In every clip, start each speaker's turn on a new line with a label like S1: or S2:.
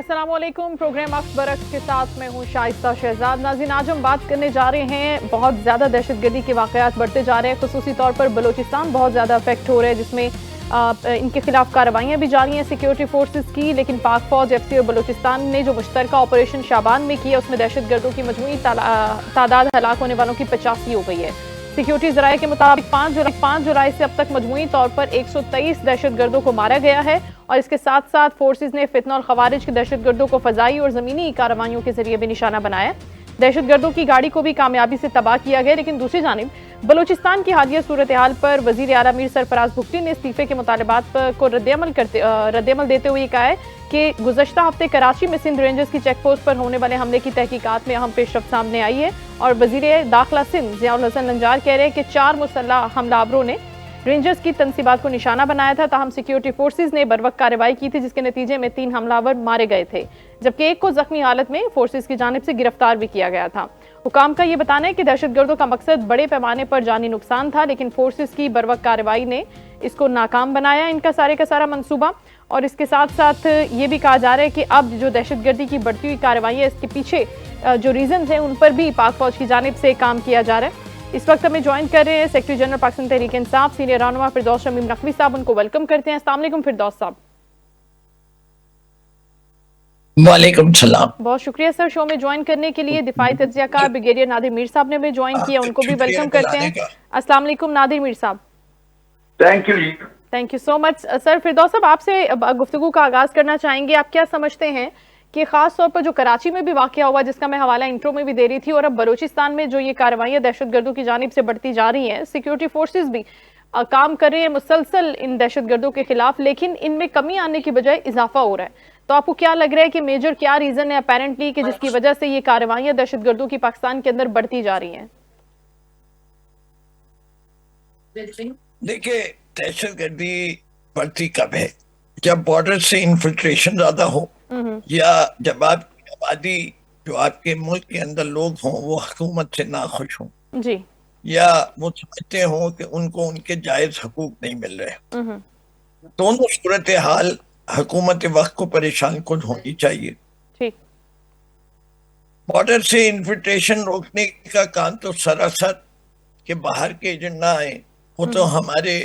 S1: अस्सलाम वालेकुम। प्रोग्राम वक्त बरक्स के साथ मैं हूं शाइस्ता शहजाद। नाज़रीन, आज हम बात करने जा रहे हैं, बहुत ज़्यादा दहशतगर्दी के वाक़यात बढ़ते जा रहे हैं, खुसूसी तौर पर बलूचिस्तान बहुत ज़्यादा अफेक्ट हो रहा है, जिसमें इनके खिलाफ कार्रवाइयाँ भी जारी हैं सिक्योरिटी फोर्सेस की। लेकिन पाक फौज, एफसी और बलूचिस्तान ने जो मुश्तरका ऑपरेशन शाबान में किया, उसमें दहशतगर्दों की मजमूई तादाद हलाक होने वालों की 85 हो गई है। सिक्योरिटी ज़राए के मुताबिक 5 जुलाई से अब तक मजमूई तौर पर 123 दहशतगर्दों को मारा गया है। और इसके साथ साथ फोर्सेज ने फितना और खवारिज के दहशतगर्दों को फजाई और ज़मीनी कार्रवाइयों के जरिए भी निशाना बनाया। दहशतगर्दों की गाड़ी को भी कामयाबी से तबाह किया गया। लेकिन दूसरी जानिब बलूचिस्तान की हालिया सूरत हाल पर वज़ीर आला मीर सरफराज भुगटी ने इस्तीफे के मुतालबात को रद्दअमल देते हुए कहा है कि गुज़श्ता हफ्ते कराची में सिंध रेंजर्स की चेक पोस्ट पर होने वाले हमले की तहकीकात में अहम पेशरफ्त सामने आई है। और वज़ीर दाखिला सिंध ज़ियाउल हसन लंजार कह रहे हैं कि 4 मुसल्लह हमलावरों ने रेंजर्स की तनसीबात को निशाना बनाया था, ताहम सिक्योरिटी फोर्सेज ने बरवक्त कार्रवाई की थी, जिसके नतीजे में 3 हमलावर मारे गए थे, जबकि एक को जख्मी हालत में फोर्सेज की जानिब से गिरफ्तार भी किया गया था। हुकाम का यह बताना है कि दहशतगर्दों का मकसद बड़े पैमाने पर जानी नुकसान था, लेकिन फोर्सेज की बरवक्त कार्रवाई ने इसको नाकाम बनाया, इनका सारे का सारा मंसूबा। और इसके साथ साथ ये भी कहा जा रहा है कि अब जो दहशतगर्दी की बढ़ती हुई कार्रवाई है, इसके पीछे जो रीजंस हैं उन पर भी पाक फौज की जानिब से काम किया जा रहा है। इस वक्त हमें ज्वाइन कर रहे हैं secretary general Pakistan Tehreek Insaf senior रहनुमा फिरदौस शमीम नकवी साहब। उनको वेलकम करते हैं। अस्सलाम वालेकुम फिरदौस साहब।
S2: वालेकुम सलाम।
S1: बहुत शुक्रिया सर शो में ज्वाइन करने के लिए। दिफाई तज्जियाकार ब्रिगेडियर नादिर मीर साहब ने भी ज्वाइन किया, उनको भी वेलकम करते हैं। अस्सलाम वालेकुम नादिर मीर साहब।
S3: थैंक यू जी।
S1: Thank you so much sir. Firdaus साहब, आपसे गुफ्तगू का आगाज करना चाहेंगे। आप क्या समझते हैं कि खास तौर पर जो कराची में भी वाकया हुआ, जिसका मैं हवाला इंट्रो में भी दे रही थी, और अब बलूचिस्तान में जो ये कार्रवाइयां दहशतगर्दों की जानिब से बढ़ती जा रही हैं, सिक्योरिटी फोर्सेज भी काम कर रहे हैं मुसलसल इन दहशतगर्दों के खिलाफ, लेकिन इनमें कमी आने की बजाय इजाफा हो रहा है। तो आपको क्या लग रहा है कि मेजर क्या रीजन है अपेरेंटली कि जिसकी वजह से ये कार्रवाइयां दहशतगर्दों की पाकिस्तान के अंदर बढ़ती जा रही हैं?
S2: देखिए, दहशतगर्दी बढ़ती कब है? जब बॉर्डर से इन्फिल्ट्रेशन ज्यादा हो, या जब आपकी आबादी, जो आपके मुल्क के अंदर लोग हों, वो हुकूमत से नाखुश हों
S1: जी,
S2: या वो समझते हों कि उनको उनके जायज हकूक नहीं मिल रहे। दोनों सूरत हाल हुकूमत वक्त को परेशान कुन होनी चाहिए।
S1: ठीक।
S2: बॉर्डर से इन्फिल्ट्रेशन रोकने का काम तो सरासर के बाहर के एजेंट ना आए, वो तो हमारे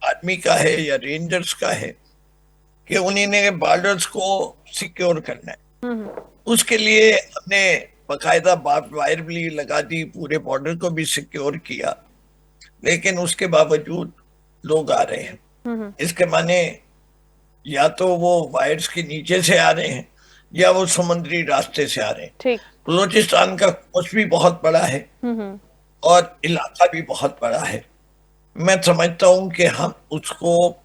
S2: आर्मी का है या रेंजर्स का है कि उन्हीं ने बॉर्डर्स को सिक्योर करना है। उसके लिए हमने बाकायदा बार्ब वायर भी लगा दी, पूरे बॉर्डर को भी सिक्योर किया, लेकिन उसके बावजूद लोग आ रहे हैं। इसके माने या तो वो वायर्स के नीचे से आ रहे हैं या वो समुद्री रास्ते से आ रहे हैं। बलूचिस्तान का कोस्ट भी बहुत बड़ा है और इलाका भी बहुत बड़ा है। मैं समझता हूं कि हम उसको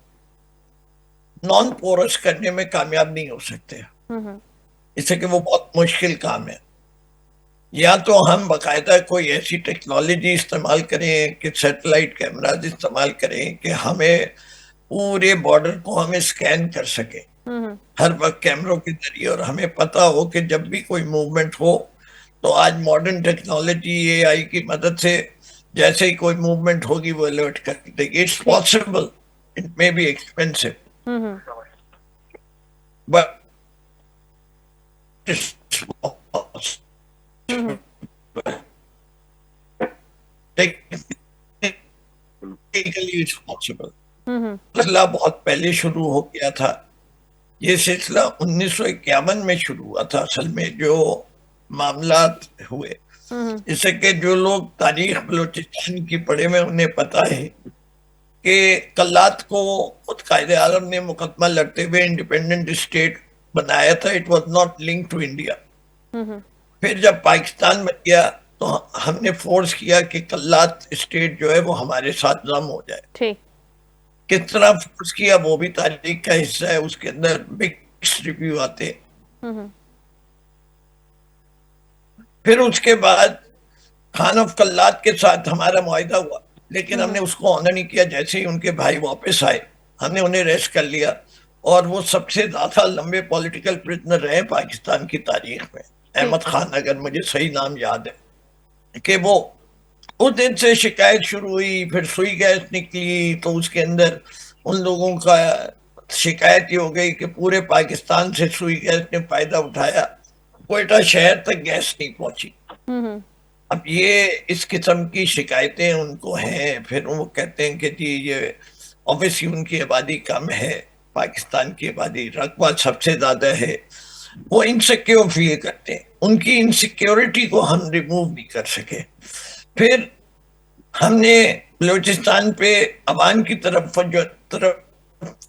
S2: नॉन पोरस करने में कामयाब नहीं हो सकते, इससे कि वो बहुत मुश्किल काम है। या तो हम बाकायदा कोई ऐसी टेक्नोलॉजी इस्तेमाल करें कि सैटेलाइट कैमराज इस्तेमाल करें कि हमें पूरे बॉर्डर को हमें स्कैन कर सके हर वक्त कैमरों के जरिए, और हमें पता हो कि जब भी कोई मूवमेंट हो तो आज मॉडर्न टेक्नोलॉजी एआई की मदद से जैसे ही कोई मूवमेंट होगी वो अलर्ट कर देगी। It's possible, it may be expensive, but technically it's possible. सिलसिला बहुत पहले शुरू हो गया था। ये सिलसिला 1951 में शुरू हुआ था असल में, जो मामलात हुए। इससे कि जो लोग तारीख बलूचिस्तान की पढ़े में उन्हें पता है कि कल्लात को खुद कायदे आलम ने मुकदमा लड़ते हुए इंडिपेंडेंट स्टेट बनाया था। It was not link to India. फिर जब पाकिस्तान बन गया तो हमने फोर्स किया कि कल्लात स्टेट जो है वो हमारे साथ जम हो जाए। किस तरह फोर्स किया वो भी तारीख का हिस्सा है, उसके अंदर मिक्स रिव्यू आते हैं। फिर उसके बाद खान ऑफ कल्लात के साथ हमारा मुआहिदा हुआ, लेकिन हमने उसको ऑनर नहीं किया। जैसे ही उनके भाई वापस आए हमने उन्हें रेस्ट कर लिया, और वो सबसे ज्यादा लंबे पॉलिटिकल प्रिजनर रहे पाकिस्तान की तारीख में। अहमद खान, अगर मुझे सही नाम याद है, कि वो उस दिन से शिकायत शुरू हुई। फिर सुई गैस निकली तो उसके अंदर उन लोगों का शिकायत ये हो गई कि पूरे पाकिस्तान से सुई गैस ने फायदा उठाया, क्वेटा शहर तक गैस नहीं पहुंची। अब ये इस किस्म की शिकायतें उनको हैं, फिर वो कहते हैं कि जी ये ऑब्वियसली उनकी आबादी कम है, पाकिस्तान की आबादी रकबा सबसे ज्यादा है, वो इनसिक्योर फील करते हैं, उनकी इनसिक्योरिटी को हम रिमूव नहीं कर सके। फिर हमने बलूचिस्तान पे अवान की तरफ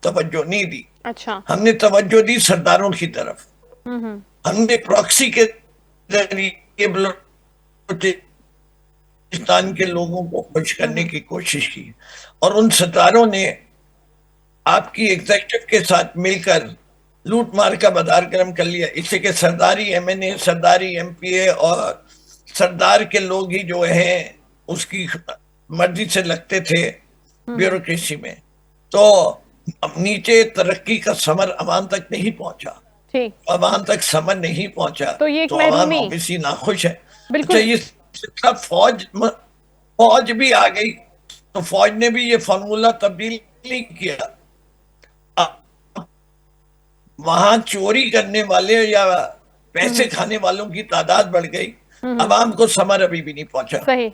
S2: तवज्जो नहीं दी।
S1: अच्छा,
S2: हमने तवज्जो दी सरदारों की तरफ। हमने प्रॉक्सी के जरिए बलूचिस्तान के लोगों को खुश करने की कोशिश की, और उन सरदारों ने आपकी एग्जीक्यूटिव के साथ मिलकर लूट मार का बाजार गर्म कर लिया। इससे कि सरदारी एमएनए, सरदारी एमपीए और सरदार के लोग ही जो हैं उसकी मर्जी से लगते थे ब्यूरोक्रेसी में, तो अब नीचे तरक्की का समर अवाम तक नहीं पहुंचा।
S1: ठीक,
S2: अवाम तक समर नहीं पहुंचा
S1: तो ये एक
S2: अवाम
S1: महरूमी,
S2: ऑब्वियसली नाखुश है।
S1: बिल्कुल।
S2: अच्छा, ये फौज भी आ गई, तो फौज ने भी ये फार्मूला तब्दील नहीं किया। वहां चोरी करने वाले या पैसे खाने वालों की तादाद बढ़ गई, अवाम को समर अभी भी नहीं पहुंचा।
S1: सही,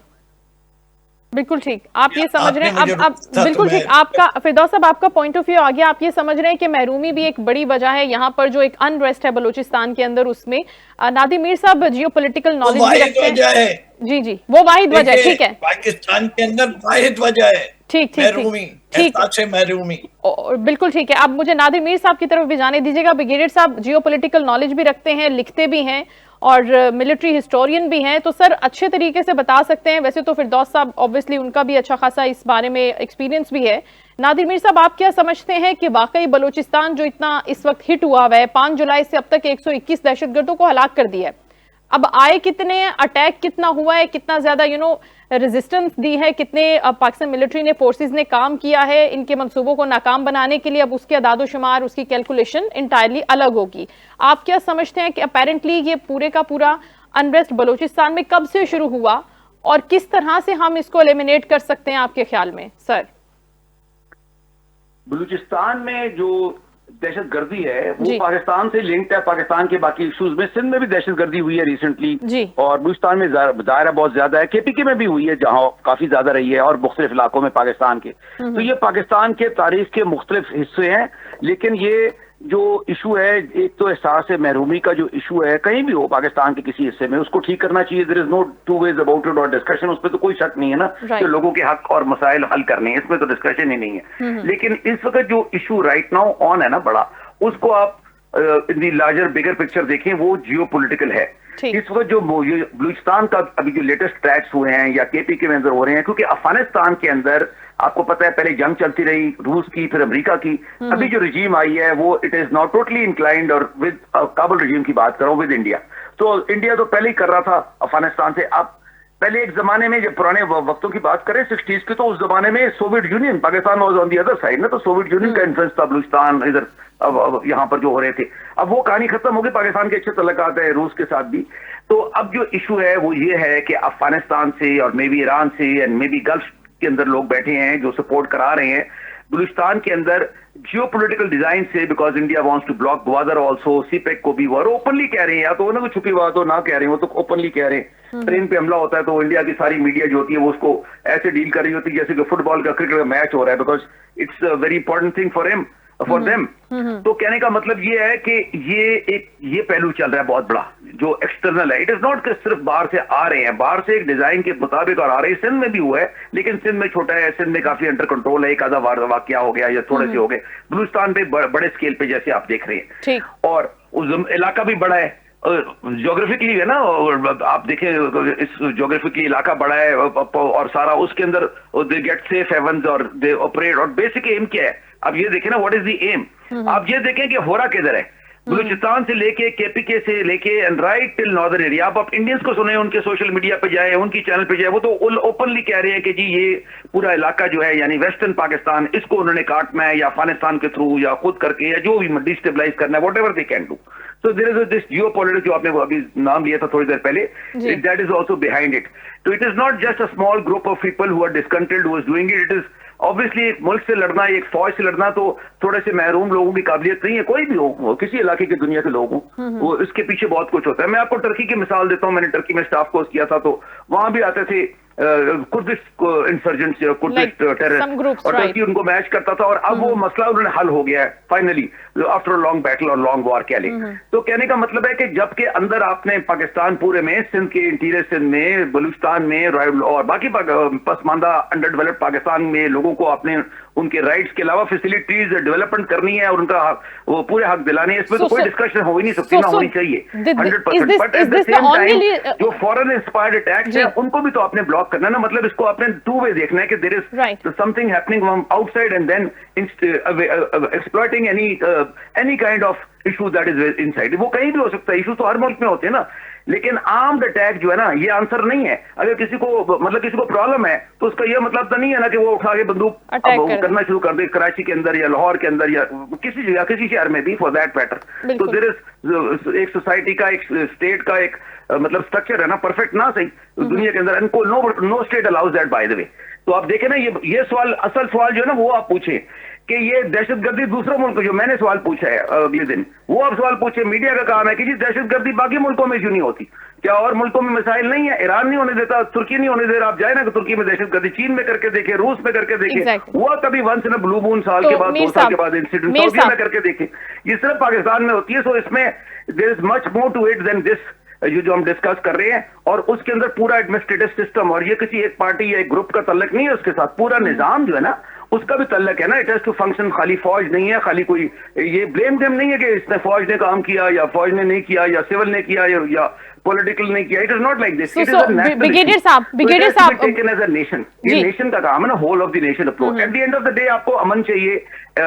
S1: बिल्कुल ठीक। आप ये समझ रहे हैं,
S2: आपने
S1: अब
S2: मुझे
S1: बिल्कुल ठीक, आपका फिरदौस साहब आपका पॉइंट ऑफ व्यू आ गया। आप ये समझ रहे हैं कि महरूमी भी एक बड़ी वजह है यहाँ पर, जो एक अनरेस्ट है बलूचिस्तान के अंदर, उसमें नादिम मीर साहब जियो पोलिटिकल नॉलेज भी रखते हैं। जी जी, वो वाहिद वजह है, ठीक है,
S2: पाकिस्तान के अंदर वाहिद वजह है।
S1: ठीक ठीक
S2: महरूमी,
S1: ठीक,
S2: महरूमी,
S1: बिल्कुल ठीक है। अब मुझे नादिम मीर साहब की तरफ भी जाने दीजिएगा। ब्रिगेडियर साहब जियो पोलिटिकल नॉलेज भी रखते हैं, लिखते भी हैं और मिलिट्री हिस्टोरियन भी हैं, तो सर अच्छे तरीके से बता सकते हैं। वैसे तो फिरदौस साहब ऑब्वियसली उनका भी अच्छा खासा इस बारे में एक्सपीरियंस भी है। नादिर मीर साहब, आप क्या समझते हैं कि वाकई बलूचिस्तान जो इतना इस वक्त हिट हुआ है, 5 जुलाई से अब तक 121 दहशतगर्दों को हलाक कर दिया है, अब आए कितने, अटैक कितना हुआ है, कितना ज्यादा रेजिस्टेंस दी है, कितने पाकिस्तान मिलिट्री ने, फोर्सेस ने काम किया है इनके मंसूबों को नाकाम बनाने के लिए, अब उसके अदादोशुमार, उसकी कैलकुलेशन इंटायरली अलग होगी। आप क्या समझते हैं कि अपेरेंटली ये पूरे का पूरा अनरेस्ट बलूचिस्तान में कब से शुरू हुआ और किस तरह से हम इसको एलिमिनेट कर सकते हैं आपके ख्याल में सर?
S3: बलूचिस्तान में जो दहशतगर्दी है वो पाकिस्तान से लिंक्ड है, पाकिस्तान के बाकी इश्यूज में। सिंध में भी दहशतगर्दी हुई है रिसेंटली, और बलूचिस्तान में दायरा बहुत ज्यादा है, केपीके में भी हुई है जहां काफी ज्यादा रही है, और मुख्तलिफ इलाकों में पाकिस्तान के। तो ये पाकिस्तान के तारीख के मुख्तलिफ हिस्से हैं। लेकिन ये जो इशू है, एक तो एहसास है महरूमी का जो इशू है, कहीं भी हो पाकिस्तान के किसी हिस्से में, उसको ठीक करना चाहिए। There is no two ways about it और डिस्कशन, उस पर तो कोई शक नहीं है ना कि लोगों के हक और मसाइल हल करने हैं, इसमें तो डिस्कशन ही नहीं है। लेकिन इस वक्त जो इशू राइट नाउ ऑन है ना बड़ा, उसको आप इन दी लार्जर बिगर पिक्चर देखें, वो जियो पोलिटिकल है। इस वक्त जो बलूचिस्तान का अभी जो लेटेस्ट अटैक्स हुए हैं या केपीके में अंदर हो रहे हैं, क्योंकि अफगानिस्तान के अंदर आपको पता है पहले जंग चलती रही रूस की, फिर अमेरिका की, अभी जो रजीम आई है वो it is not totally inclined, और विद काबुल रजीम की बात करो विद इंडिया। तो इंडिया तो पहले ही कर रहा था अफगानिस्तान से। अब पहले एक जमाने में, जब पुराने वक्तों की बात करें 60s की, तो उस जमाने में Soviet union, Pakistan was on the other side ना, तो सोवियत यूनियन का इन्फ्लुएंस था बलूचिस्तान इधर अब यहाँ पर जो हो रहे थे। अब वो कहानी खत्म हो गई, पाकिस्तान के अच्छे तल्लुकात है रूस के साथ भी। तो अब जो इशू है वो ये है कि अफगानिस्तान से और मे बी ईरान से एंड मे बी गल्फ के अंदर लोग बैठे हैं जो सपोर्ट करा रहे हैं बलूचिस्तान के अंदर जियोपॉलिटिकल डिजाइन से, because India wants to block Gwadar also, CPEC को भी वो ओपनली कह रहे हैं, या तो ना कोई छुपी बात हो ना कह रहे हैं, वो तो ओपनली कह रहे हैं। ट्रेन पे हमला होता है तो इंडिया की सारी मीडिया जो होती है वो उसको ऐसे डील कर रही होती है जैसे कि फुटबॉल का, क्रिकेट का मैच हो रहा है, because it's a very important thing for them. तो कहने का मतलब ये है कि ये पहलू चल रहा है बहुत बड़ा जो एक्सटर्नल है। इट इज नॉट कि सिर्फ बाहर से आ रहे हैं, बाहर से एक डिजाइन के मुताबिक और आ रहे हैं। सिंध में भी हुआ है, लेकिन सिंध में छोटा है, सिंध में काफी अंडर कंट्रोल है, एक आधा वाकया हो गया या थोड़े से हो गए। बलूचिस्तान पे बड़े स्केल पे जैसे आप देख रहे हैं, और उस इलाका भी बड़ा है ज्योग्राफिकली है ना, और आप देखें इस ज्योग्राफिकली इलाका बड़ा है, और सारा उसके अंदर दे गेट सेफ हेवंस और दे ऑपरेट। और बेसिक एम क्या है, अब ये देखें ना, व्हाट इज द एम। आप ये देखें कि हो रहा किधर है, बलूचिस्तान से लेके केपीके से लेके and right till northern area. आप इंडियंस को सुने, उनके सोशल मीडिया पे जाए, उनकी चैनल पे जाए, वो तो ओपनली कह रहे हैं कि जी ये पूरा इलाका जो है यानी वेस्टर्न पाकिस्तान, इसको उन्होंने काटना है या अफगानिस्तान के थ्रू या खुद करके या जो भी डिस्टेबलाइज करना है, what ever they can do. So there is this geopolitics जो आपने अभी नाम लिया था थोड़ी देर पहले, that is also behind it. So it is not just a small group of people who are disgruntled who is doing it. It is obviously एक मुल्क से लड़ना, एक फौज से लड़ना तो थोड़े से महरूम लोगों की काबिलियत नहीं है, कोई भी हो, किसी इलाके की दुनिया के लोग हों, वो इसके पीछे बहुत कुछ होता है। मैं आपको टर्की की मिसाल देता हूँ, मैंने टर्की में स्टाफ कोर्स किया था, तो वहां भी आते थे कुर्दिश इंसर्जेंट्स या कुर्दिश टेररिस्ट, और टर्की उनको मैच करता था, और अब वो मसला उन्होंने हल हो गया है finally after a long battle और लॉन्ग वॉर कह लें। तो कहने का मतलब है कि जबकि अंदर आपने पाकिस्तान पूरे में, सिंध के इंटीरियर सिंध में, बलूचिस्तान में और बाकी पसमानदा अंडर डेवलप्ड पाकिस्तान में लोगों को आपने उनके राइट्स के अलावा फैसिलिटीज डेवलपमेंट करनी है और उनका वो पूरे हक दिलाने हैं, इसमें तो कोई डिस्कशन हो ही नहीं सकती, ना होनी चाहिए 100%। But at the same time जो फॉरेन इंस्पायर्ड अटैक्स है उनको भी तो आपने ब्लॉक करना है ना, मतलब इसको आपने टू वे देखना है कि there is something happening outside and then exploiting any kind of issue that is inside. वो कहीं भी हो सकता है, इशू तो हर मुल्क में होते हैं ना, लेकिन आर्म्ड अटैक जो है ना, ये आंसर नहीं है। अगर किसी को प्रॉब्लम है तो उसका ये मतलब तो नहीं है ना कि वो उठा के बंदूक करना शुरू कर दे कराची के अंदर या लाहौर के अंदर या किसी जगह, किसी शहर में भी फॉर दैट मैटर। तो देयर इज एक सोसाइटी का, एक स्टेट का एक मतलब स्ट्रक्चर है ना, परफेक्ट ना सही दुनिया के अंदर, इनको no state allows that by the way. तो आप देखें ना, ये सवाल, असल सवाल जो है ना वो आप पूछे कि ये दहशतगर्दी दूसरे मुल्क, जो मैंने सवाल पूछा है अगले दिन, वो आप सवाल पूछे। मीडिया का काम है कि जी दहशतगर्दी बाकी मुल्कों में क्यों नहीं होती, क्या और मुल्कों में मिसाइल नहीं है? ईरान नहीं होने देता, तुर्की नहीं होने दे रहा, आप जाए ना कि तुर्की में दहशतगर्दी, चीन में करके देखे, रूस में करके देखे, हुआ कभी वंस इन ब्लू मून साल के बाद, 2 साल के बाद इंसिडेंट, सऊदी में करके देखे, ये सिर्फ पाकिस्तान में होती है। सो इसमें there is much more to it than this जो हम डिस्कस कर रहे हैं, और उसके अंदर पूरा एडमिनिस्ट्रेटिव सिस्टम, और ये किसी एक पार्टी या एक ग्रुप का तल्लक नहीं है, उसके साथ पूरा निजाम जो है ना उसका भी तल्लक है ना। इट हैज टू फंक्शन, खाली फौज नहीं है, खाली कोई ये ब्लेम गेम नहीं है कि इसने फौज ने काम किया या फौज ने नहीं किया या सिविल ने किया या पॉलिटिकल नहीं किया। It is not like this.
S1: Brigadier साहब
S3: टेकन एज अ नेशन, ये नेशन का काम है ना, whole of the nation approach. At the end of the day आपको अमन चाहिए,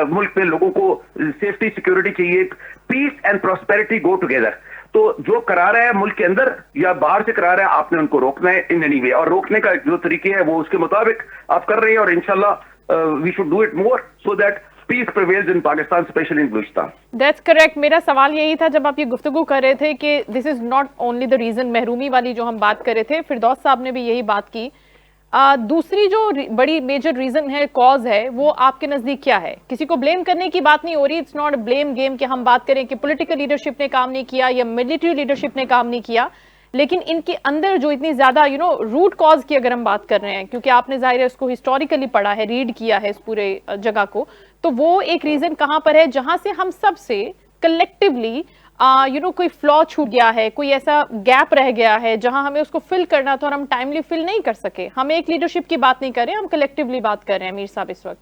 S3: मुल्क में लोगों को सेफ्टी सिक्योरिटी चाहिए, peace and prosperity go together. तो जो करा रहा है मुल्क के अंदर या बाहर से करा रहा है, आपने उनको रोकना है इन एनी वे, और रोकने का जो तरीके है वो उसके मुताबिक आप कर रहे हैं, और इंशाल्लाह we should do it more so that peace prevails in Pakistan, especially in Balochistan.
S1: That's correct. मेरा सवाल यही था जब आप ये गुफ्तगू कर रहे थे कि this is not only the reason, महरूमी वाली जो हम बात कर रहे थे, फिरदौस साहब ने भी यही बात की। दूसरी जो बड़ी मेजर रीजन है, कॉज है, वो आपके नजदीक क्या है? किसी को ब्लेम करने की बात नहीं हो रही, इट्स नॉट ब्लेम गेम कि हम बात करें कि पॉलिटिकल लीडरशिप ने काम नहीं किया या मिलिट्री लीडरशिप ने काम नहीं किया, लेकिन इनके अंदर जो इतनी ज्यादा रूट कॉज की अगर हम बात कर रहे हैं, क्योंकि आपने जाहिर है उसको हिस्टोरिकली पढ़ा है, रीड किया है इस पूरे जगह को, तो वो एक रीजन कहां पर है जहां से हम सब से कलेक्टिवली कोई फ्लॉ छूट गया है, कोई ऐसा गैप रह गया है जहां हमें उसको फिल करना था और हम टाइमली फिल नहीं कर सके। हम एक लीडरशिप की बात नहीं कर रहे हैं, हम कलेक्टिवली बात कर रहे हैं मीर साहब इस वक्त।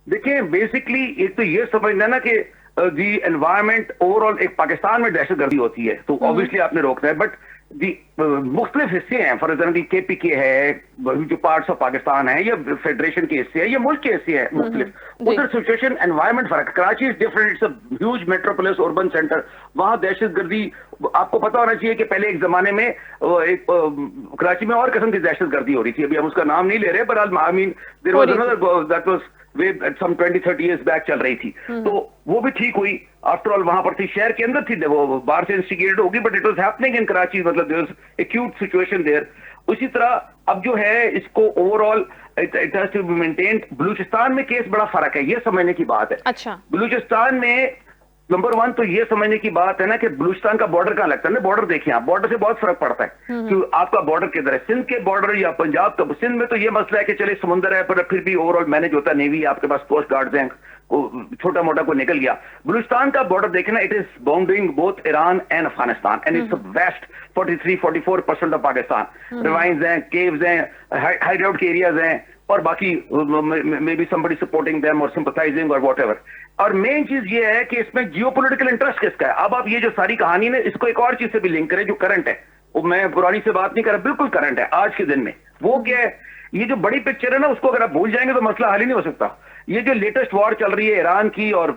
S3: देखिए बेसिकली एक तो ये समझना ना कि दी एनवायरमेंट ओवरऑल, एक पाकिस्तान में दहशतगर्दी होती है तो ऑब्वियसली आपने रोकना है, बट दी मुख्तलिफ हिस्से हैं, फॉर एग्जाम्पल KPK है, जो पार्ट्स ऑफ पाकिस्तान है, ये फेडरेशन के हिस्से है, ये मुल्क के हिस्से है मुख्तलिफ, उधर सिचुएशन एनवायरमेंट फर्क। Karachi is different, it's a huge metropolis urban centre, वहां दहशतगर्दी आपको पता होना चाहिए कि पहले एक जमाने में एक कराची में और किस्म की दहशतगर्दी हो रही थी, अभी हम उसका नाम नहीं ले रहे, पर I mean there was another that was way some 20-30 years back चल रही थी, तो वो भी ठीक हुई। आफ्टर ऑल वहां पर थी, शहर के अंदर थी, वो बाहर से इंस्टिगेटेड होगी, but it was happening in Karachi, मतलब there was acute situation there. उसी तरह अब जो है इसको overall it has to be maintained. Balochistan में केस बड़ा फर्क है, ये समझने की बात है।
S1: अच्छा,
S3: बलूचिस्तान में नंबर 1 तो ये समझने की बात है ना कि बलूचिस्तान का बॉर्डर कहां लगता है ना, बॉर्डर देखिए आप, बॉर्डर से बहुत फर्क पड़ता है कि आपका बॉर्डर किधर है, सिंध के बॉर्डर या पंजाब का। सिंध में तो ये मसला है कि चले समुंदर है पर फिर भी ओवरऑल मैनेज होता है, नेवी आपके पास, कोस्ट गार्ड्स हैं, छोटा मोटा को निकल गया। बलूचिस्तान का बॉर्डर देखे ना, it is bounding both Iran and Afghanistan and it's west 43-44% of Pakistan. Ravines हैं, केव्स हैं, हाइड आउट के एरियाज हैं, और बाकी may be somebody supporting them और सिंपथाइजिंग और व्हाटएवर। और मेन चीज ये है कि इसमें जियोपॉलिटिकल इंटरेस्ट किसका है। अब आप ये जो सारी कहानी ने, इसको एक और चीज से भी लिंक करें जो करंट है, वो मैं पुरानी से बात नहीं कर रहा, बिल्कुल करंट है आज के दिन में। वो क्या है, ये जो बड़ी पिक्चर है ना, उसको अगर आप भूल जाएंगे तो मसला हल ही नहीं हो सकता। ये जो लेटेस्ट वॉर चल रही है ईरान की और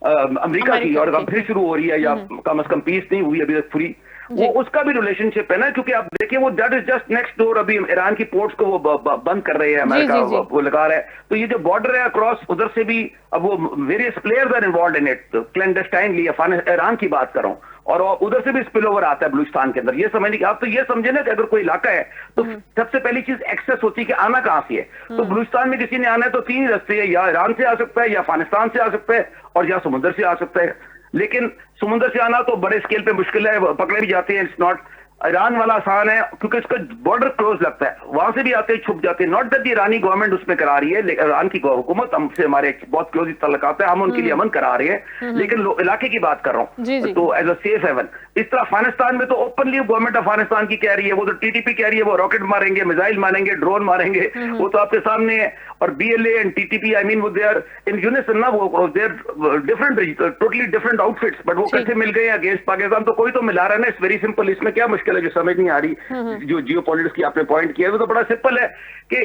S3: अमेरिका की, और अब फिर शुरू हो रही है, या कम से कम पीस नहीं हुई अभी तक पूरी, वो उसका भी रिलेशनशिप है ना, क्योंकि आप देखिए वो that is just next door. अभी ईरान की पोर्ट्स को वो बंद कर रहे हैं, अमेरिका वो लगा रहा है, तो ये जो बॉर्डर है अक्रॉस, उधर से भी अब वो various players are involve in it clandestinely. Iran की बात कर रहा हूँ, और उधर से भी स्पिल ओवर आता है बलूचिस्तान के अंदर। ये समझने की आप तो ये समझे ना कि अगर कोई इलाका है तो सबसे पहली चीज एक्सेस होती है कि आना कहां से है। तो बलूचिस्तान में किसी ने आना है तो 3 रास्ते है, या ईरान से आ सकता है, या अफगानिस्तान से आ सकता है, और या समुद्र से आ सकता है। लेकिन समुद्र से आना तो बड़े स्केल पे मुश्किल है, पकड़े भी जाते हैं। इट्स नॉट, ईरान वाला आसान है क्योंकि इसका बॉर्डर क्लोज लगता है, वहां से भी आते हैं, छुप जाते हैं। नॉट दैट ईरानी गवर्नमेंट उसमें करा रही है, ईरान की हुकूमत हमसे हमारे बहुत क्लोज तल्लुकात है, हम उनके लिए अमन करा रहे हैं, लेकिन इलाके की बात कर रहा हूँ तो एज अ सेफ हेवन। इस तरह अफगानिस्तान में तो ओपनली गवर्नमेंट अफगानिस्तान की कह रही है, वो तो टीटीपी कह रही है वो रॉकेट मारेंगे, मिसाइल मारेंगे, ड्रोन मारेंगे, वो तो आपके सामने है। और BLA and TTP, I mean वो दे आर इन यूनिसन ना, वो they are different, totally different outfits, but वो कैसे मिल गए अगेंस्ट पाकिस्तान? तो कोई तो मिला रहा है ना। इट्स वेरी सिंपल, इसमें क्या मुश्किल है जो समझ नहीं आ रही? जो जियो पॉलिटिक्स की आपने पॉइंट किया है वो तो बड़ा सिंपल है कि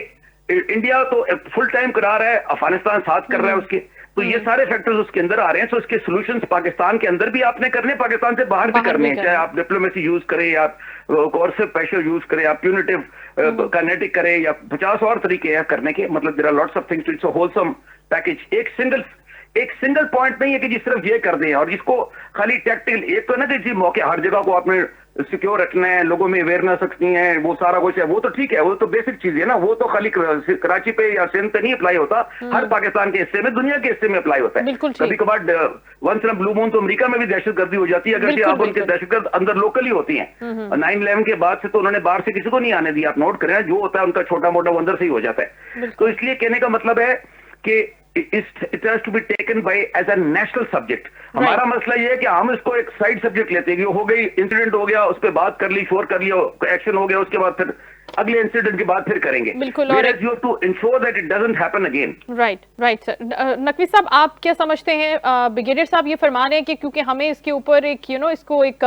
S3: इंडिया तो फुल टाइम करा रहा है, अफगानिस्तान साथ कर रहा है उसके, तो ये सारे फैक्टर्स उसके अंदर आ रहे हैं। तो इसके सॉल्यूशंस पाकिस्तान के अंदर भी आपने करने, पाकिस्तान से बाहर भी करने हैं, चाहे आप डिप्लोमेसी यूज करें, या कोर्सिव प्रेशर यूज करें, या प्यूनिटिव काइनेटिक करें, या 50 और तरीके हैं करने के। मतलब there are lots of things, it's a wholesome package. एक सिंगल पॉइंट नहीं है कि जिस सिर्फ ये कर दें और जिसको खाली टैक्टिकल, एक तो ना कि जी मौके हर जगह को आपने सिक्योर रखना है, लोगों में अवेयरनेस रखनी है, वो सारा कुछ है, वो तो ठीक है, वो तो बेसिक चीज है ना, वो तो खाली कराची पे या सिंध पे नहीं अप्लाई होता, हर पाकिस्तान के हिस्से में, दुनिया के हिस्से में अप्लाई होता है। कभी कभार वंस इन ब्लू मून तो अमेरिका में भी दहशतगर्दी हो जाती है, अगर आप उनके दहशतगर्द अंदर लोकली होती हैं। 9/11 के बाद से तो उन्होंने बाहर से किसी को नहीं आने दिया, आप नोट करें, जो होता है उनका छोटा मोटा वो अंदर से ही हो जाता है। तो इसलिए कहने का मतलब है कि it has to be taken by as a national subject। हमारा मसला ये है कि हम इसको एक साइड सब्जेक्ट लेते हैं कि हो गई, इंसिडेंट हो गया, उस पर बात कर ली, शोर कर लिया, एक्शन हो गया, उसके बाद फिर अगले इंसिडेंट की बात फिर करेंगे।
S1: बिल्कुल, और
S3: you have to ensure that it doesn't happen again।
S1: Right sir. Naqvi साहब, आप क्या समझते हैं? ब्रिगेडियर साहब ये फरमा रहे हैं कि क्योंकि हमें इसके ऊपर एक इसको एक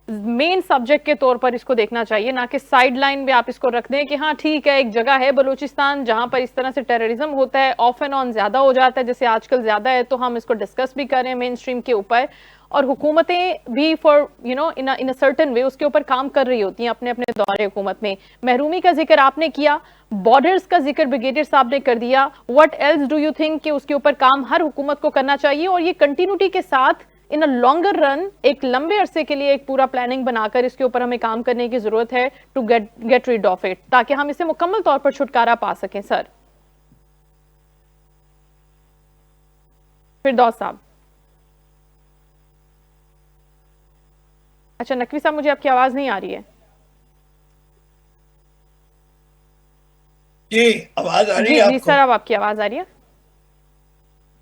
S1: मेन सब्जेक्ट के तौर पर इसको देखना चाहिए, ना कि साइड लाइन में आप इसको रख दें कि हाँ ठीक है, एक जगह है बलूचिस्तान जहां पर इस तरह से टेररिज्म होता है, ऑफ एंड ऑन ज्यादा हो जाता है, जैसे आजकल ज्यादा है, तो हम इसको डिस्कस भी करें मेन स्ट्रीम के ऊपर, और हुकूमतें भी for in a certain way उसके ऊपर काम कर रही होती हैं अपने अपने दौरे हुकूमत में। महरूमी का जिक्र आपने किया, बॉर्डर्स का जिक्र ब्रिगेडियर साहब ने कर दिया, what else do you think कि उसके ऊपर काम हर हुकूमत को करना चाहिए, और ये कंटिन्यूटी के साथ इन अ लॉन्गर रन, एक लंबे अरसे के लिए एक पूरा प्लानिंग बनाकर इसके ऊपर हमें काम करने की जरूरत है to get rid of it, ताकि हम इसे मुकम्मल तौर पर छुटकारा पा सकें? सर फिरदौस साहब। अच्छा नकवी साहब, मुझे आपकी आवाज नहीं आ रही है।
S2: जी आवाज आ रही है आपको?
S1: जी सर, अब आपकी आवाज आ रही है।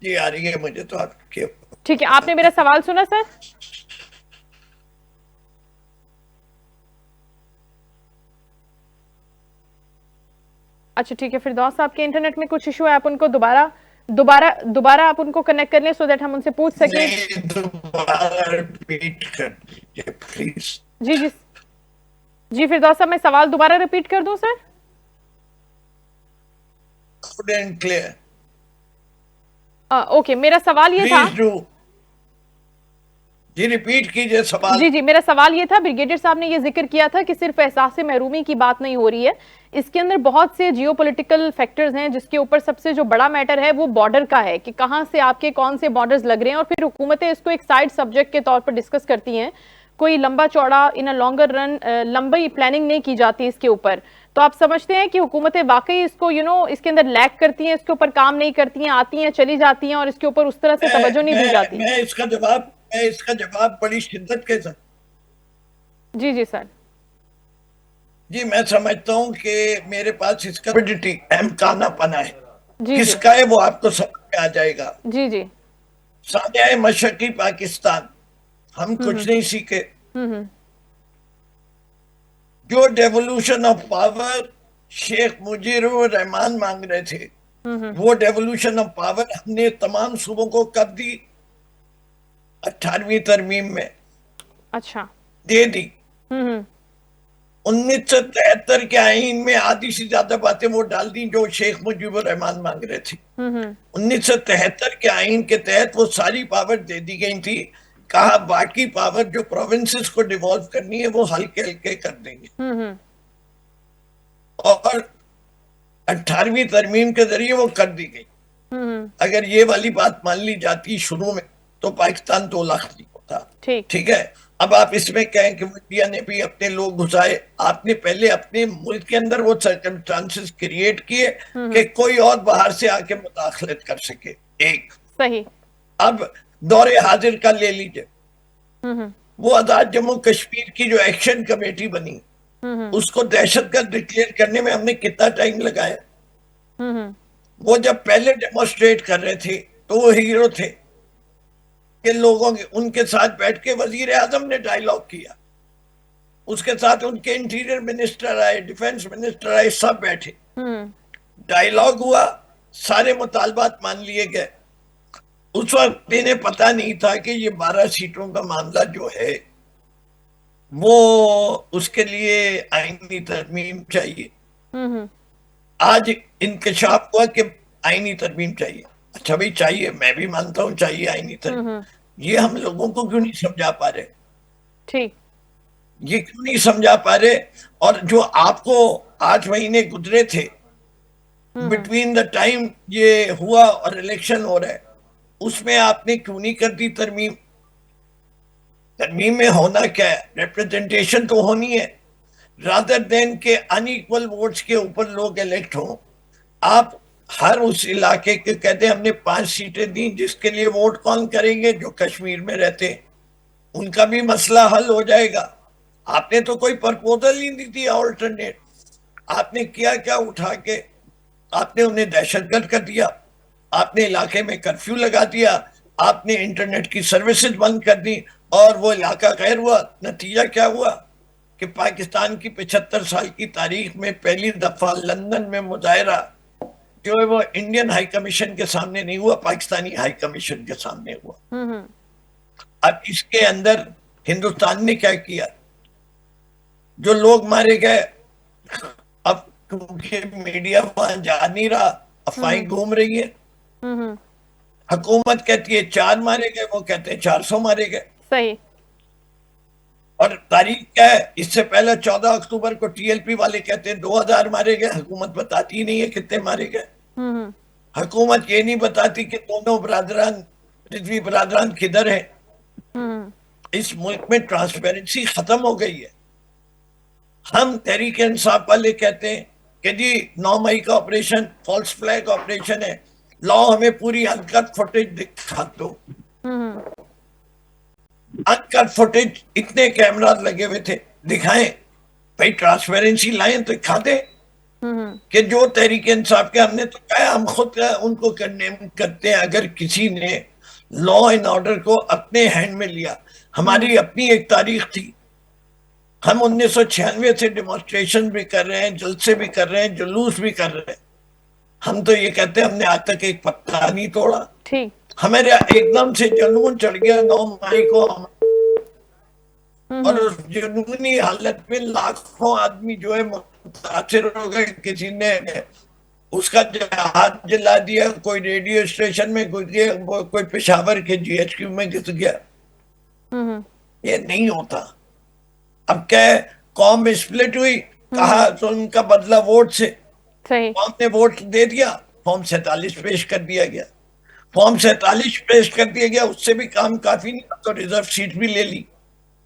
S2: जी आ रही है मुझे तो आपकी।
S1: ठीक है, आपने मेरा सवाल सुना सर? अच्छा ठीक है, फिरदौस साहब के इंटरनेट में कुछ इशू है, आप उनको दोबारा आप उनको कनेक्ट कर लें सो दैट हम उनसे पूछ सकें।
S2: दोबारा रिपीट कर दीजिए प्लीज।
S1: जी फिरदौस साहब, मैं सवाल दोबारा रिपीट कर दूं सर?
S2: क्लियर।
S1: ओके, मेरा सवाल ये था,
S2: जी रिपीट कीजिए सवाल।
S1: जी मेरा सवाल ये था, ब्रिगेडियर साहब ने ये जिक्र किया था कि सिर्फ एहसास महरूमी की बात नहीं हो रही है, इसके अंदर बहुत से जियोपॉलिटिकल फैक्टर्स हैं, जिसके ऊपर सबसे जो बड़ा मैटर है वो बॉर्डर का है कि कहां से आपके कौन से बॉर्डर्स लग रहे हैं, और फिर हुकूमतें इसको एक साइड सब्जेक्ट के तौर पर डिस्कस करती हैं, कोई लंबा चौड़ा इन अ लॉन्गर रन लंबी प्लानिंग नहीं की जाती इसके ऊपर। तो आप समझते हैं कि हुकूमतें वाकई इसको इसके अंदर लैक करती हैं, इसके ऊपर काम नहीं करती हैं, आती हैं चली जाती हैं, और इसके ऊपर उस तरह से तवज्जो नहीं दी जाती?
S2: मैं इसका जवाब बड़ी शिद्दत के साथ।
S1: जी सर।
S2: जी मैं समझता हूं कि मेरे पास इसका अहमकानापना है। किसका है वो आपको समझ में आ जाएगा।
S1: जी
S2: सानिया मशरकी पाकिस्तान, हम कुछ नहीं सीखे। जो devolution of power Sheikh Mujibur Rahman मांग रहे थे, वो डेवोल्यूशन ऑफ पावर हमने तमाम सूबों को कब दी? 18वीं तरमीम में
S1: अच्छा
S2: दे दी। 1973 के आईन में आधी से ज्यादा बातें वो डाल दी जो शेख मुजीबुर रहमान मांग रहे थे। 1973 के आईन के तहत वो सारी पावर दे दी गई थी। कहा बाकी पावर जो प्रोविंसेस को डिवॉल्व करनी है वो हल्के हल्के कर देंगे, और 18वीं तरमीम के जरिए वो कर दी गई। अगर ये वाली बात मान ली जाती शुरू में तो पाकिस्तान 2 लाख नहीं होता। ठीक है, अब आप इसमें कहें कि इंडिया ने भी अपने लोग घुसाए, आपने पहले अपने मुल्क के अंदर वो सर्कमस्टांसेस क्रिएट किए कि कोई और बाहर से आके मुदाखलत कर सके। एक
S1: सही।
S2: अब दौरे हाजिर का ले लीजिए, वो आजाद जम्मू कश्मीर की जो एक्शन कमेटी बनी, उसको दहशतगर्द डिक्लेयर करने में हमने कितना टाइम लगाया। वो जब पहले डेमोस्ट्रेट कर रहे थे तो वो हीरो थे कि लोगों के उनके साथ बैठ के वजीर आजम ने डायलॉग किया, उसके साथ उनके इंटीरियर मिनिस्टर आए, डिफेंस मिनिस्टर आए, सब बैठे, डायलॉग हुआ, सारे मुतालबात मान लिए गए। उस वक्त इन्हें पता नहीं था कि ये 12 सीटों का मामला जो है वो उसके लिए आईनी तरमीम चाहिए। आज इंकशाफ हुआ कि आईनी तरमीम चाहिए। अच्छा भाई चाहिए, मैं भी मानता हूं चाहिए आईनी तरमीम। ये हम लोगों को क्यों नहीं समझा पा रहे?
S1: ठीक,
S2: ये क्यों नहीं समझा पा रहे? और जो आपको 8 महीने गुजरे थे बिटवीन द टाइम ये हुआ और इलेक्शन हो रहा है, उसमें आपने क्यों नहीं कर दी तरमीम? तरमीम में होना क्या है? रिप्रेजेंटेशन तो होनी है, रादर देन के अनइक्वल वोट्स के ऊपर लोग इलेक्ट हों। आप हर उस इलाके के कहते हैं हमने 5 सीटें दी, जिसके लिए वोट कौन करेंगे? जो कश्मीर में रहते हैं, उनका भी मसला हल हो जाएगा। आपने तो कोई प्रपोजल ही नहीं दिया ऑल्टरनेट। आपने किया क्या? उठा के आपने उन्हें दहशतगर्द कर दिया, आपने इलाके में कर्फ्यू लगा दिया, आपने इंटरनेट की सर्विसेज बंद कर दी और वो इलाका गैर हुआ। नतीजा क्या हुआ कि पाकिस्तान की 75 साल की तारीख में पहली दफा लंदन में मुजाहरा जो है वो इंडियन हाई कमीशन के सामने नहीं हुआ, पाकिस्तानी हाई कमीशन के सामने हुआ। अब इसके अंदर हिंदुस्तान ने क्या किया? जो लोग मारे गए, अब क्योंकि मीडिया वहां जा नहीं रहा, अफवाहें घूम रही है। हुकूमत कहती है 4 मारे गए, वो कहते हैं 400 मारे गए।
S1: सही।
S2: और तारीख क्या है? इससे पहले 14 अक्टूबर को टीएलपी वाले कहते हैं 2000 मारे गए, हुकूमत बताती नहीं है कितने मारे गए। हुकूमत ये नहीं बताती कि दोनों बरादरान, रिजवी बरादरान किधर है। इस मुल्क में ट्रांसपेरेंसी खत्म हो गई है। हम तहरीक इंसाफ वाले कहते हैं कि जी 9 मई का ऑपरेशन फॉल्स फ्लैग ऑपरेशन है, लॉ हमें पूरी अनकट फुटेज दिखा दो। अनकट फुटेज, इतने कैमरा लगे हुए थे, दिखाएं भाई, ट्रांसपेरेंसी लाएं तो दिखा दे कि जो तहरीक इंसाफ के, हमने तो कहा हम खुद उनको कंडेम करते हैं अगर किसी ने लॉ एंड ऑर्डर को अपने हैंड में लिया। हमारी अपनी एक तारीख थी, हम 1996 से डेमोन्स्ट्रेशन भी कर रहे हैं, जलसे भी कर रहे हैं, जुलूस भी कर रहे हैं। हम तो ये कहते हैं हमने आज तक एक पत्ता नहीं तोड़ा।
S1: ठीक।
S2: हमारे एकदम से जुनून चढ़ गया 9 मई को, और उस जुनूनी हालत में लाखों आदमी जो है मुतासिर हो गए। किसी ने उसका जहाज जला दिया, कोई रेडियो स्टेशन में घुस गया, कोई पेशावर के जीएचक्यू में घुस गया। ये नहीं होता। अब क्या है, कौम में स्प्लिट हुई, कहा तो उनका बदला वोट से। कौम ने वोट दे दिया, फॉर्म 47 पेश कर दिया गया। फॉर्म 47 पेश कर दिया गया, उससे भी काम काफी नहीं, तो रिजर्व सीट भी ले ली।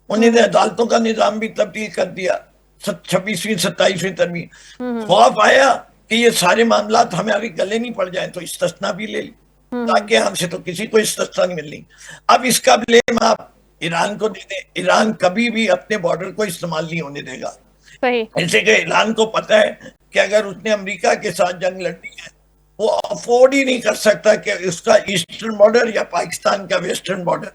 S2: उन्होंने अदालतों का निजाम भी तब्दील कर दिया, 26वीं 27वीं तरमीम। खौफ आया कि ये सारे मामला हमारे गले नहीं पड़ जाए, तो इस्तिस्ना भी ले ली, ताकि हमसे तो किसी को इस्तिस्ना नहीं मिलनी। अब इसका ब्लेम आप ईरान को दे दें। ईरान कभी भी अपने बॉर्डर को इस्तेमाल नहीं होने देगा। ऐसे कि ईरान को पता है कि अगर उसने अमेरिका के साथ जंग लड़नी है, वो अफोर्ड ही नहीं कर सकता कि उसका ईस्टर्न बॉर्डर या पाकिस्तान का वेस्टर्न बॉर्डर,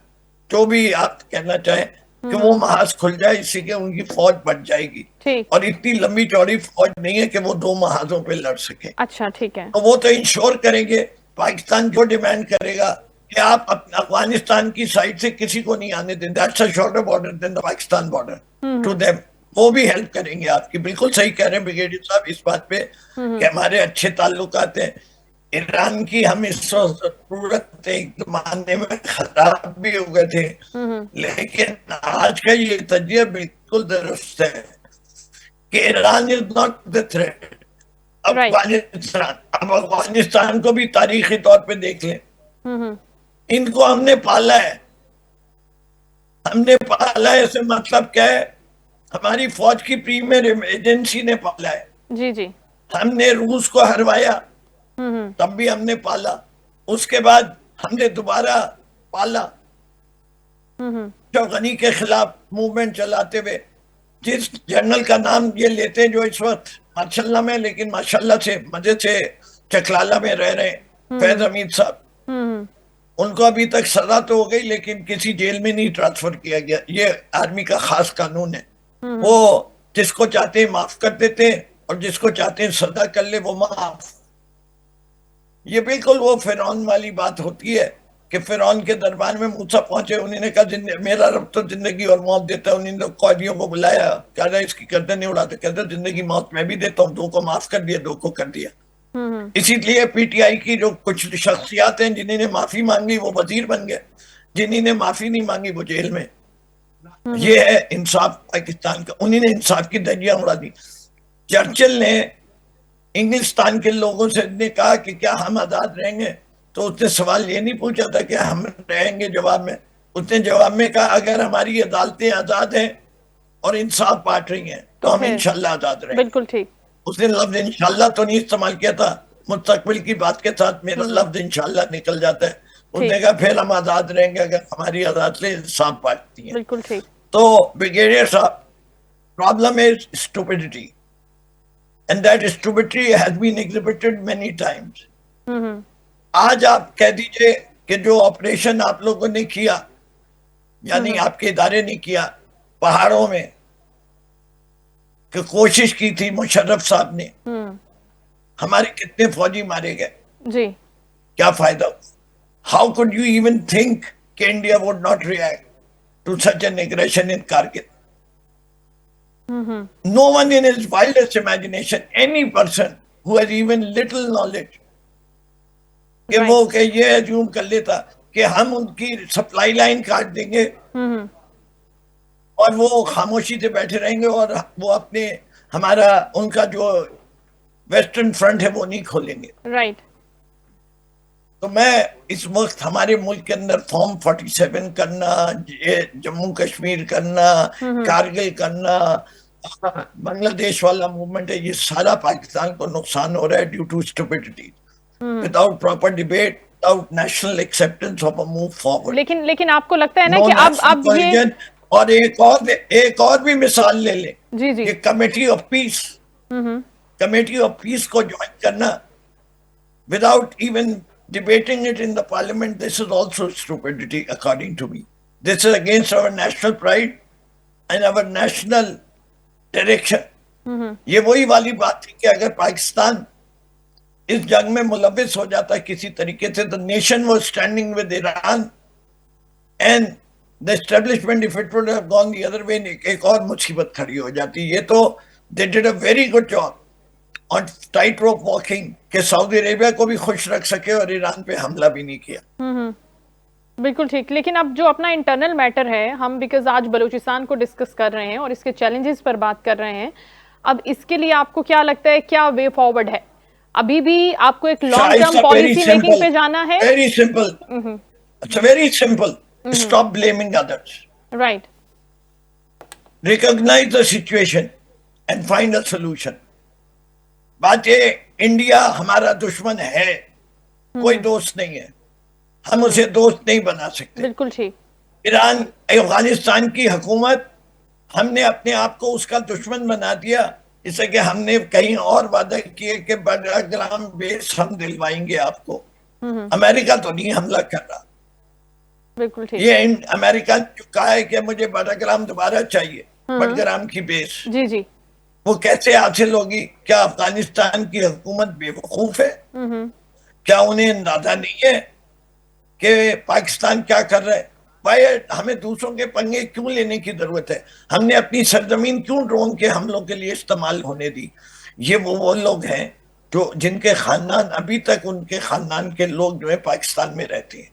S2: जो भी आप कहना चाहें, कि वो महाज खुल जाए, इससे कि उनकी फौज बढ़ जाएगी। और इतनी लंबी चौड़ी फौज नहीं है कि वो 2 महाजों पे लड़ सके।
S1: अच्छा, ठीक है।
S2: तो वो तो इंश्योर करेंगे। पाकिस्तान जो डिमांड करेगा कि आप अफगानिस्तान की साइड से किसी को नहीं आने दें, that's a shorter border than the Pakistan border to them, वो भी हेल्प करेंगे आपकी। बिल्कुल सही कह रहे हैं ब्रिगेडियर साहब इस बात पे कि हमारे अच्छे ताल्लुकात हैं ईरान की। हम इस जरूरत एक जमाने में खराब भी हो गए थे, लेकिन आज का ये तजिया बिल्कुल दुरुस्त है कि Iran is not the threat. अब अफगानिस्तान को भी तारीखी तौर पे देख लें, इनको हमने पाला है, हमने पाला है, इससे मतलब क्या है? हमारी फौज की प्रीमियर एजेंसी ने पाला है।
S1: जी जी।
S2: हमने रूस को हरवाया, तब भी हमने पाला। उसके बाद हमने दोबारा पाला, जो गनी के खिलाफ मूवमेंट चलाते हुए। जिस जनरल का नाम ये लेते हैं, जो इस वक्त माशाल्लाह में, लेकिन माशाल्लाह से मजे से चकलाला में रह रहे हैं, फैज हमीद साहब, उनको अभी तक सजा तो हो गई, लेकिन किसी जेल में नहीं ट्रांसफर किया गया। ये आर्मी का खास कानून है। वो जिसको चाहते हैं माफ कर देते हैं, और जिसको चाहते हैं सजा कर ले वो माफ। ये बिल्कुल वो फिरौन वाली बात होती है कि फिरौन के दरबार में मूसा पहुंचे, उन्होंने कहा मेरा रब तो जिंदगी और मौत देता है। उन्होंने लोग कैदियों को बुलाया, कह रहा इसकी गर्दन नहीं उड़ाते, कहते जिंदगी मौत मैं भी देता हूँ, दो को माफ कर दिया, दो को कर दिया। इसीलिए पीटीआई की जो कुछ शख्सियात हैं जिन्होंने माफी मांगी वो वजीर बन गए, जिन्होंने माफी नहीं मांगी वो जेल में। ये है इंसाफ पाकिस्तान का। उन्होंने इंसाफ की धज्जियां उड़ा दी। चर्चिल ने इंग्लिस्तान के लोगों से ने कहा कि क्या हम आजाद रहेंगे, तो उसने सवाल ये नहीं पूछा था कि हम रहेंगे जवाब में। उसने जवाब में कहा अगर हमारी अदालतें आजाद हैं और इंसाफ बांट रही हैं तो हम इंशाल्लाह आजाद रहेंगे।
S1: बिल्कुल ठीक।
S2: उसने लफ्ज इंशाल्लाह तो नहीं इस्तेमाल किया था, मुस्तकबिल की बात के साथ मेरा लफ्ज इंशाल्लाह निकल जाता है। उसने कहा फिर हम आजाद रहेंगे अगर हमारी अदालतें इंसाफ बांटती हैं।
S1: बिल्कुल ठीक।
S2: तो ब्रिगेडियर साहब, problem is stupidity, and that stupidity has been exhibited many times. आज आप कह दीजिए कि जो ऑपरेशन आप लोगों ने किया, यानी आपके इदारे ने किया पहाड़ों में, कि कोशिश की थी मुशर्रफ साहब ने, हमारे कितने फौजी मारे गए
S1: जी,
S2: क्या फायदा? How could you even think कि India would not react to such an aggression in Kargil? No one in his wildest imagination, any person who has even little knowledge, कि वो कि ये अज्यूम कर लेता कि हम उनकी सप्लाई लाइन काट देंगे और वो खामोशी से बैठे रहेंगे और वो अपने हमारा उनका जो वेस्टर्न फ्रंट है वो नहीं खोलेंगे।
S1: राइट।
S2: तो मैं इस वक्त हमारे मुल्क के अंदर फॉर्म 47 करना, जम्मू कश्मीर करना, कारगिल करना, बांग्लादेश वाला मूवमेंट है, ये सारा पाकिस्तान को नुकसान हो रहा है due to stupidity, without proper debate, without national acceptance of a move forward.
S1: लेकिन आपको लगता है ना कि अब ये
S2: और एक और भी मिसाल ले ले
S1: जी जी,
S2: ये committee of peace, committee of peace को ज्वाइन करना without even debating it in the parliament, this is also stupidity according to me. This is against our national pride and our national direction. ये वही वाली बात थी कि अगर पाकिस्तान इस जंग में मुलविस हो जाता है किसी तरीके से, the nation was standing with Iran and the establishment, if it would have gone the other way, एक और मुसीबत खड़ी हो जाती। ये तो they did a very good job और टाइट रोप वॉकिंग के सऊदी अरेबिया को भी खुश रख सके और ईरान पे हमला भी नहीं किया।
S1: बिल्कुल ठीक। लेकिन अब जो अपना इंटरनल मैटर है, हम बिकॉज आज बलूचिस्तान को डिस्कस कर रहे हैं और इसके चैलेंजेस पर बात कर रहे हैं, अब इसके लिए आपको क्या लगता है, क्या वे फॉरवर्ड है? अभी भी आपको एक लॉन्ग टर्म पॉलिसी मेकिंग पे जाना है?
S2: Very simple, it's very simple, stop blaming others,
S1: right,
S2: recognise the situation and find a solution. बात ये, इंडिया हमारा दुश्मन है, कोई दोस्त नहीं है, हम उसे दोस्त नहीं बना सकते।
S1: बिल्कुल ठीक।
S2: ईरान, अफगानिस्तान की हुकूमत, हमने अपने आप को उसका दुश्मन बना दिया, इससे कि हमने कहीं और वादा किए कि बडगाम बेस हम दिलवाएंगे आपको। अमेरिका तो नहीं हमला कर रहा।
S1: बिल्कुल ठीक।
S2: ये अमेरिका ने कहा है कि मुझे बडगाम दोबारा चाहिए, बडगाम की बेस।
S1: जी जी,
S2: वो कैसे हासिल होगी? क्या अफगानिस्तान की हुकूमत बेवकूफ है? क्या उन्हें अंदाजा नहीं है कि पाकिस्तान क्या कर रहा है? भाई हमें दूसरों के पंगे क्यों लेने की जरूरत है? हमने अपनी सरजमीन क्यों ड्रोन के हमलों के लिए इस्तेमाल होने दी? ये वो लोग हैं जो जिनके खानदान अभी तक, उनके खानदान के लोग जो है पाकिस्तान में रहते हैं।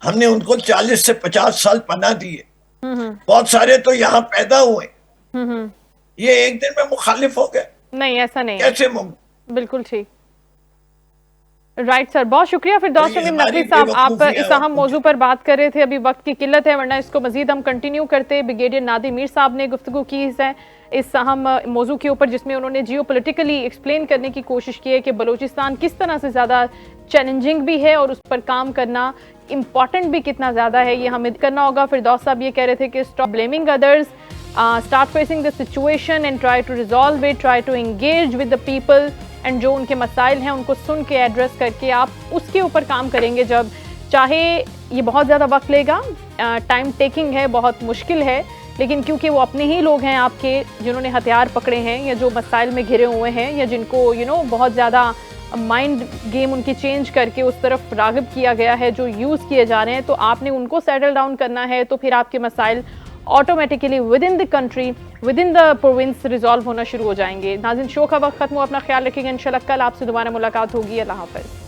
S2: हमने उनको 40 से 50 साल पनाह दिए। बहुत सारे तो यहाँ पैदा हुए, ये एक दिन में मुखालिफ हो गए।
S1: नहीं, ऐसा नहीं,
S2: कैसे?
S1: बिल्कुल ठीक। राइट सर, बहुत शुक्रिया। फिरदौस तमीम नकवी साहब, आप इस अहम मौजू पर बात कर रहे थे। अभी वक्त की किल्लत है, वरना इसको मजीद हम कंटिन्यू करते। ब्रिगेडियर नादिर मीर साहब ने गुफ्तगू की है इस अहम मौजू के ऊपर, जिसमें उन्होंने जियोपॉलिटिकली एक्सप्लेन करने की कोशिश की है कि बलूचिस्तान किस तरह से ज़्यादा चैलेंजिंग भी है और उस पर काम करना इम्पॉर्टेंट भी कितना ज़्यादा है, ये हमें करना होगा। फिरदौस साहब ये कह रहे थे कि stop blaming others, start facing the situation and try to resolve it, try to engage with the people and जो उनके मसाइल हैं उनको सुन के एड्रेस करके आप उसके ऊपर काम करेंगे। जब चाहे ये बहुत ज़्यादा वक्त लेगा, टाइम टेकिंग है, बहुत मुश्किल है, लेकिन क्योंकि वो अपने ही लोग हैं आपके, जिन्होंने हथियार पकड़े हैं या जो मसाइल में घिरे हुए हैं या जिनको बहुत ज़्यादा माइंड गेम उनकी चेंज करके उस तरफ राग़िब किया गया है, जो यूज़ किए जा रहे हैं, तो आपने उनको सेटल डाउन करना है। तो फिर आपके मसाइल automatically with in the country, with in the province resolve होना शुरू हो जाएंगे। नाज़रीन, शो का वक्त खत्म हुआ, अपना ख्याल रखिएगा। इंशाल्लाह कल आपसे दोबारा मुलाकात होगी। अल्लाह हाफ़िज़।